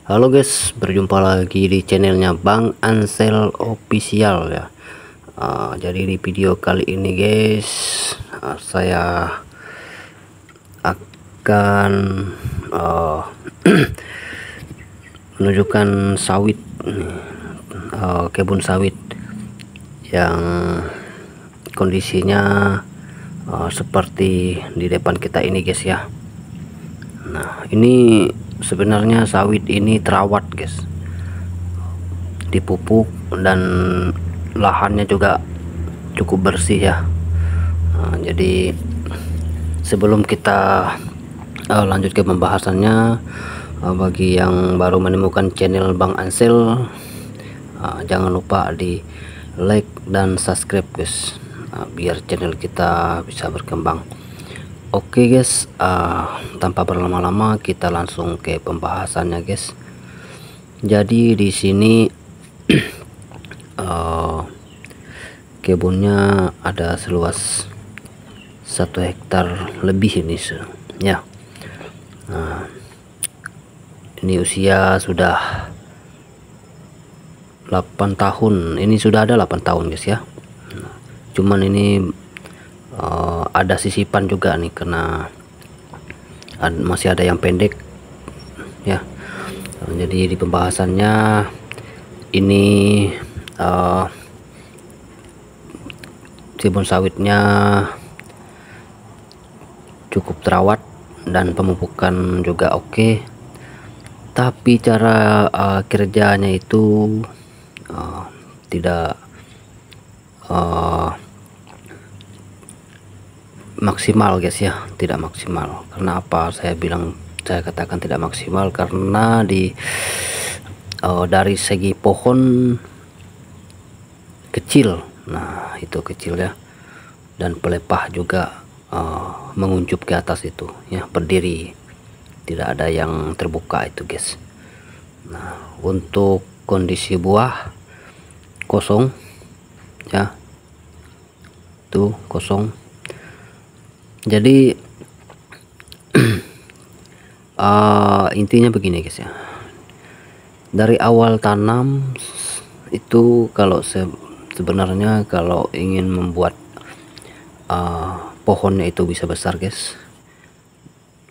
Halo guys, berjumpa lagi di channelnya Bang Ansel Official ya. Jadi di video kali ini guys, saya akan menunjukkan sawit, kebun sawit yang kondisinya seperti di depan kita ini guys ya. Nah, ini sebenarnya sawit ini terawat guys, dipupuk dan lahannya juga cukup bersih ya. Jadi sebelum kita lanjut ke pembahasannya, bagi yang baru menemukan channel Bang Ansel, jangan lupa di like dan subscribe guys, biar channel kita bisa berkembang. Oke guys, tanpa berlama-lama kita langsung ke pembahasannya guys. Jadi di sini kebunnya ada seluas 1 hektar lebih ini ya. Ini usia sudah 8 tahun. Ini sudah ada 8 tahun guys ya. Cuman ini ada sisipan juga nih, karena masih ada yang pendek ya. Jadi di pembahasannya ini kebun sawitnya cukup terawat dan pemupukan juga oke, tapi cara kerjanya itu tidak maksimal guys ya, tidak maksimal. Karena apa saya katakan tidak maksimal? Karena dari segi pohon kecil, nah itu kecil ya, dan pelepah juga menguncup ke atas itu ya, berdiri, tidak ada yang terbuka itu guys. Nah, untuk kondisi buah kosong ya, tuh kosong. Jadi intinya begini guys ya, dari awal tanam itu kalau sebenarnya kalau ingin membuat pohonnya itu bisa besar guys,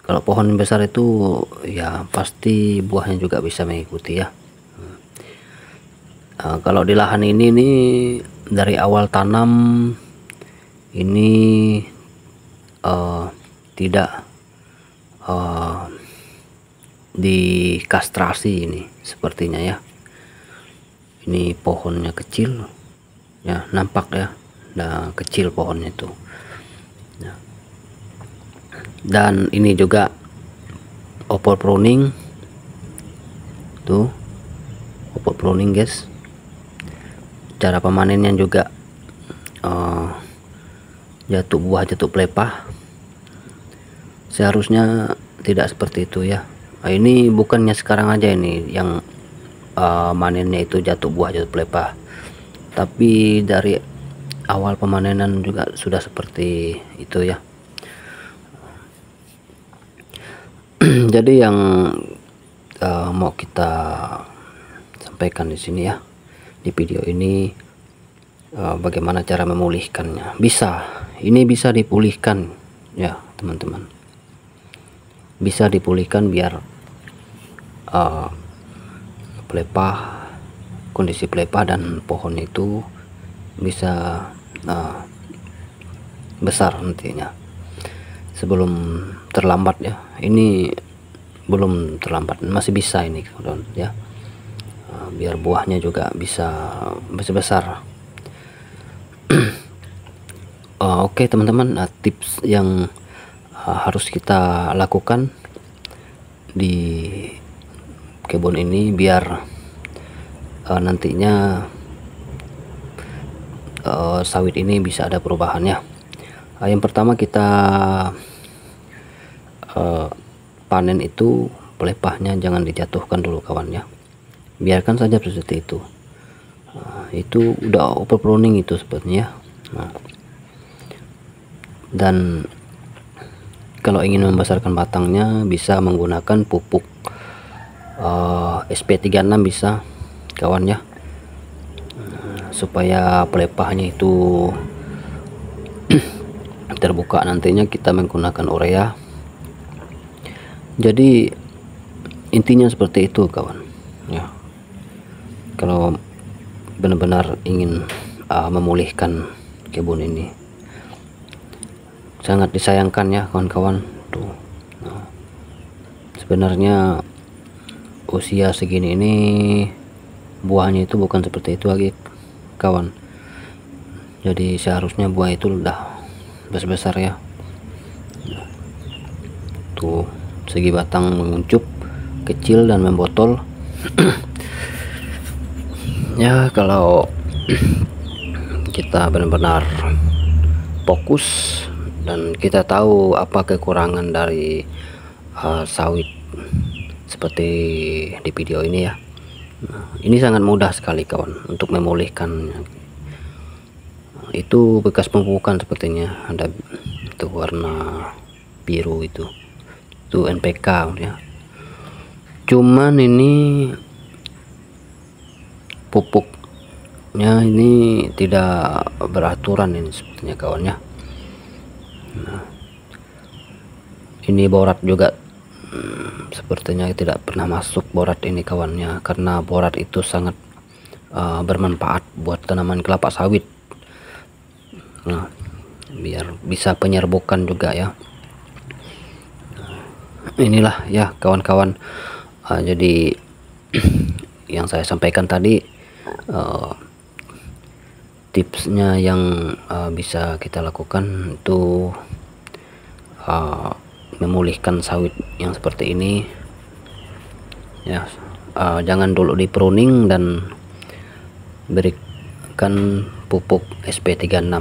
kalau pohon besar itu ya pasti buahnya juga bisa mengikuti ya. Kalau di lahan ini nih, dari awal tanam ini tidak dikastrasi ini sepertinya ya. Ini pohonnya kecil ya, nampak ya, nah kecil pohonnya itu ya. Dan ini juga over pruning tuh, over pruning guys. Cara pemanennya juga jatuh buah, jatuh pelepah, seharusnya tidak seperti itu ya. Ini bukannya sekarang aja ini yang manennya itu jatuh buah, jatuh pelepah, tapi dari awal pemanenan juga sudah seperti itu ya. Jadi yang mau kita sampaikan di sini ya, di video ini, bagaimana cara memulihkannya. Ini bisa dipulihkan ya teman-teman, bisa dipulihkan biar pelepah, kondisi pelepah dan pohon itu bisa besar nantinya, sebelum terlambat ya. Ini belum terlambat, masih bisa ini ya, biar buahnya juga bisa besar. Oke teman-teman, tips yang harus kita lakukan di kebun ini biar nantinya sawit ini bisa ada perubahannya. Yang pertama kita panen itu pelepahnya jangan dijatuhkan dulu kawan ya, biarkan saja seperti itu. Itu udah over pruning itu sepertinya. Dan kalau ingin membesarkan batangnya bisa menggunakan pupuk SP36 bisa kawan ya, supaya pelepahnya itu terbuka. Nantinya kita menggunakan urea. Jadi intinya seperti itu kawan ya, kalau benar-benar ingin memulihkan kebun ini. Sangat disayangkan ya kawan-kawan tuh. Nah, sebenarnya usia segini ini buahnya itu bukan seperti itu lagi kawan. Jadi seharusnya buah itu udah besar ya. Tuh segi batang menguncup kecil dan membotol. Ya kalau kita benar-benar fokus dan kita tahu apa kekurangan dari sawit seperti di video ini ya. Nah, ini sangat mudah sekali kawan untuk memulihkan. Itu bekas pemupukan sepertinya, ada itu warna biru itu NPK ya. Cuman ini pupuknya ini tidak beraturan ini sepertinya kawan ya. Nah, ini borat juga sepertinya tidak pernah masuk borat ini kawannya, karena borat itu sangat bermanfaat buat tanaman kelapa sawit. Nah, biar bisa penyerbukan juga ya. Inilah ya kawan-kawan, jadi yang saya sampaikan tadi tipsnya yang bisa kita lakukan itu memulihkan sawit yang seperti ini ya. Jangan dulu di pruning dan berikan pupuk SP36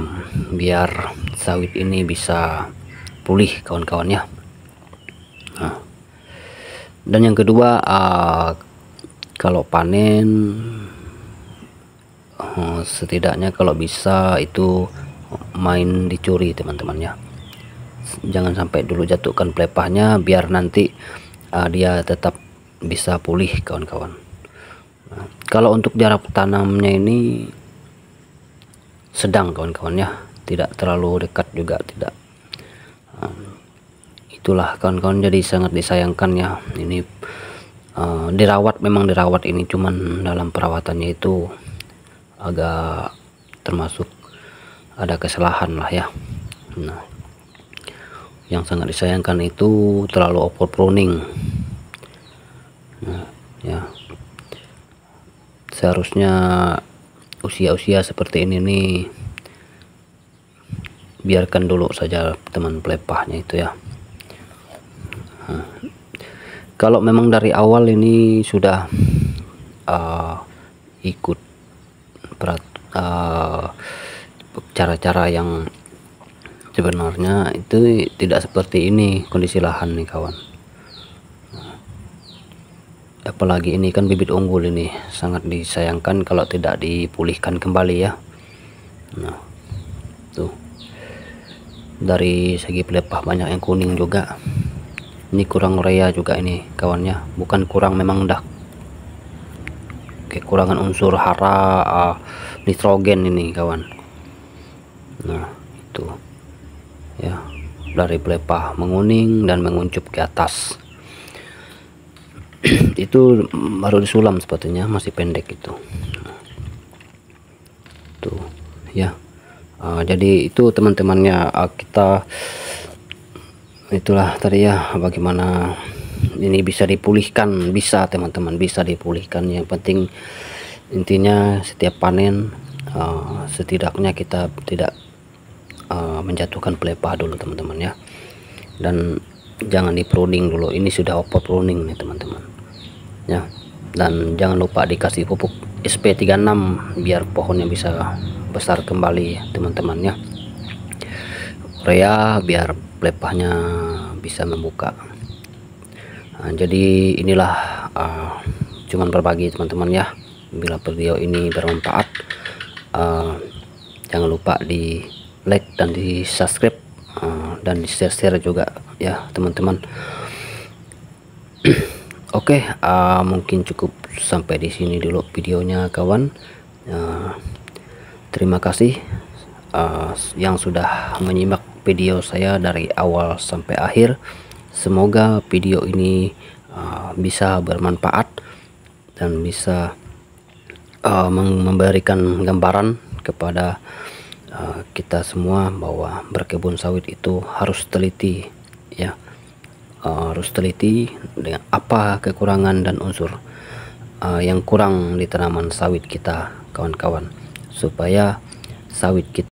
biar sawit ini bisa pulih kawan-kawan ya. Nah, dan yang kedua, kalau panen setidaknya kalau bisa itu main dicuri teman-teman ya. Jangan sampai dulu jatuhkan pelepahnya, biar nanti dia tetap bisa pulih kawan-kawan. Nah, kalau untuk jarak tanamnya ini sedang kawan-kawan ya, tidak terlalu dekat juga tidak. Itulah kawan-kawan, jadi sangat disayangkan ya ini. Dirawat, memang dirawat ini, cuman dalam perawatannya itu agak termasuk ada kesalahan lah ya. Nah, yang sangat disayangkan itu terlalu over pruning. Nah ya, seharusnya usia-usia seperti ini nih biarkan dulu saja teman pelepahnya itu ya. Nah, kalau memang dari awal ini sudah ikut cara-cara yang sebenarnya, itu tidak seperti ini kondisi lahan nih kawan. Apalagi ini kan bibit unggul, ini sangat disayangkan kalau tidak dipulihkan kembali ya. Nah tuh, dari segi pelepah banyak yang kuning juga. Ini kurang urea juga ini kawannya, bukan kurang, memang dah kekurangan unsur hara, nitrogen ini kawan. Nah itu ya, dari pelepah menguning dan menguncup ke atas. Itu baru disulam sepertinya, masih pendek itu. Tuh ya. Jadi itu teman-temannya, kita itulah tadi ya, bagaimana ini bisa dipulihkan. Bisa teman-teman, bisa dipulihkan. Yang penting intinya setiap panen setidaknya kita tidak menjatuhkan pelepah dulu teman-teman ya, dan jangan di pruning dulu. Ini sudah over pruning nih teman-teman ya. Dan jangan lupa dikasih pupuk SP36 biar pohonnya bisa besar kembali teman-teman ya. Urea biar pelepahnya bisa membuka. Nah, jadi inilah cuman berbagi teman-teman ya. Bila video ini bermanfaat, jangan lupa di like dan di subscribe, dan di share juga ya teman-teman. Oke, mungkin cukup sampai di sini dulu videonya kawan. Terima kasih yang sudah menyimak video saya dari awal sampai akhir. Semoga video ini bisa bermanfaat dan bisa memberikan gambaran kepada kita semua bahwa berkebun sawit itu harus teliti ya. Harus teliti dengan apa kekurangan dan unsur yang kurang di tanaman sawit kita kawan-kawan, supaya sawit kita